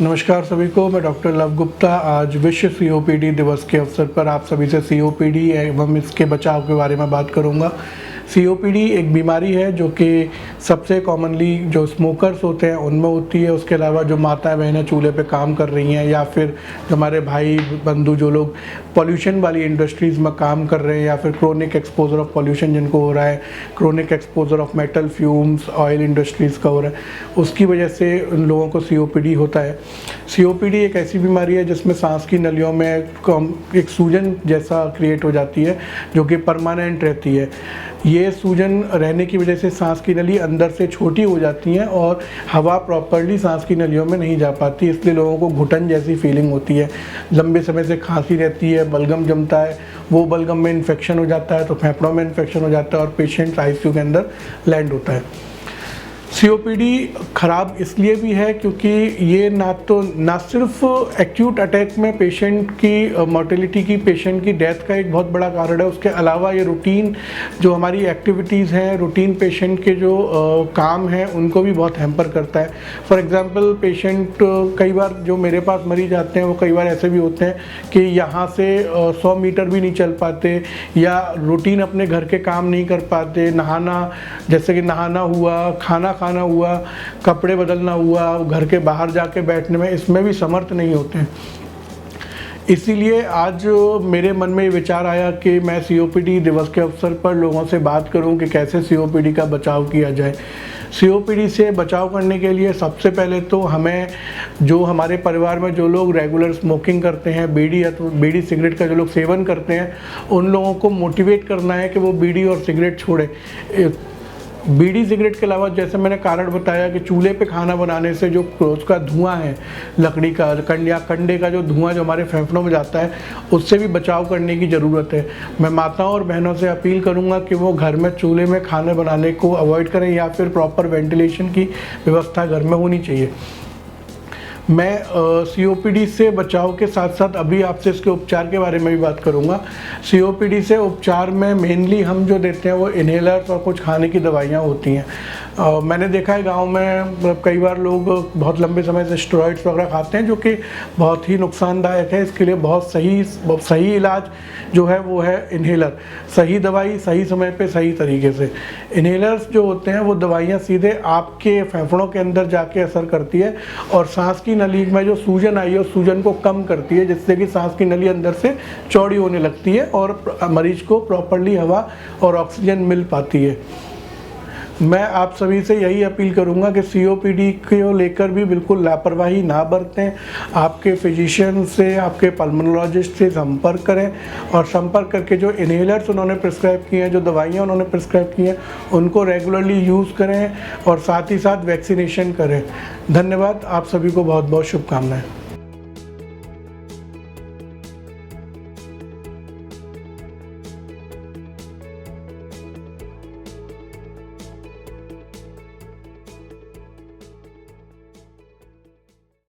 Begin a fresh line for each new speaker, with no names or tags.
नमस्कार सभी को, मैं डॉक्टर लव गुप्ता आज विश्व सीओपीडी दिवस के अवसर पर आप सभी से सीओपीडी एवं इसके बचाव के बारे में बात करूंगा। सीओपीडी एक बीमारी है जो कि सबसे कॉमनली जो स्मोकर्स होते हैं उनमें होती है। उसके अलावा जो माताएं बहनें चूल्हे पे काम कर रही हैं या फिर हमारे भाई बंधु जो लोग पॉल्यूशन वाली इंडस्ट्रीज़ में काम कर रहे हैं या फिर क्रोनिक एक्सपोजर ऑफ पॉल्यूशन जिनको हो रहा है, chronic exposure of metal fumes oil industries का हो रहा है, उसकी वजह से उन लोगों को सीओपीडी होता है। सीओपीडी एक ऐसी बीमारी है जिसमें सांस की नलियों में एक सूजन जैसा क्रिएट हो जाती है जो कि परमानेंट रहती है। ये सूजन रहने की वजह से सांस की नली अंदर से छोटी हो जाती हैं और हवा प्रॉपरली सांस की नलियों में नहीं जा पाती, इसलिए लोगों को घुटन जैसी फीलिंग होती है। लंबे समय से खांसी रहती है, बलगम जमता है, वो बलगम में इन्फेक्शन हो जाता है तो फेफड़ों में इन्फेक्शन हो जाता है और पेशेंट आईसीयू के अंदर लैंड होता है। सीओपीडी ख़राब इसलिए भी है क्योंकि ये ना सिर्फ एक्यूट अटैक में पेशेंट की मोर्टेलिटी की, पेशेंट की डेथ का एक बहुत बड़ा कारण है, उसके अलावा ये रूटीन जो हमारी एक्टिविटीज़ हैं, रूटीन पेशेंट के जो काम हैं उनको भी बहुत हैम्पर करता है। फॉर एग्जांपल पेशेंट कई बार जो मेरे पास मरीज आते हैं वो कई बार ऐसे भी होते हैं कि यहाँ से 100 मीटर भी नहीं चल पाते या रूटीन अपने घर के काम नहीं कर पाते। नहाना, जैसे कि नहाना हुआ, खाना हुआ, कपड़े बदलना हुआ, घर के बाहर जाके बैठने में, इसमें भी समर्थ नहीं होते हैं। इसीलिए आज मेरे मन में ये विचार आया कि मैं सीओपीडी दिवस के अवसर पर लोगों से बात करूं कि कैसे सीओपीडी का बचाव किया जाए। सीओपीडी से बचाव करने के लिए सबसे पहले तो हमें, जो हमारे परिवार में जो लोग रेगुलर स्मोकिंग करते हैं, बीड़ी सिगरेट का जो लोग सेवन करते हैं, उन लोगों को मोटिवेट करना है कि वो बीड़ी और सिगरेट छोड़ें। बीड़ी सिगरेट के अलावा जैसे मैंने कारण बताया कि चूल्हे पे खाना बनाने से जो उसका धुआं है, लकड़ी का कंडे का जो धुआं जो हमारे फेफड़ों में जाता है, उससे भी बचाव करने की ज़रूरत है। मैं माताओं और बहनों से अपील करूंगा कि वो घर में चूल्हे में खाना बनाने को अवॉइड करें या फिर प्रॉपर वेंटिलेशन की व्यवस्था घर में होनी चाहिए। मैं सीओपीडी से बचाव के साथ साथ अभी आपसे इसके उपचार के बारे में भी बात करूंगा। सीओपीडी से उपचार में मेनली हम जो देते हैं वो इन्हेलर्स और कुछ खाने की दवाइयाँ होती हैं। मैंने देखा है गांव में कई बार लोग बहुत लंबे समय से स्टेरॉइड्स वगैरह खाते हैं जो कि बहुत ही नुकसानदायक है। इसके लिए बहुत सही इलाज जो है वो है इन्हेलर। सही दवाई सही समय पे सही तरीके से। इन्हेलर्स जो होते हैं वो दवाइयाँ सीधे आपके फेफड़ों के अंदर जाके असर करती है और सांस की नली में जो सूजन आई है उस सूजन को कम करती है, जिससे कि सांस की नली अंदर से चौड़ी होने लगती है और मरीज को प्रॉपरली हवा और ऑक्सीजन मिल पाती है। मैं आप सभी से यही अपील करूंगा कि सीओपीडी को लेकर भी बिल्कुल लापरवाही ना बरतें। आपके फिजिशियन से, आपके पल्मोनोलॉजिस्ट से संपर्क करें और संपर्क करके जो इन्हेलर्स उन्होंने प्रिस्क्राइब किए हैं, जो दवाइयाँ उन्होंने प्रिस्क्राइब की हैं, उनको रेगुलरली यूज़ करें और साथ ही साथ वैक्सीनेशन करें। धन्यवाद। आप सभी को बहुत बहुत शुभकामनाएं।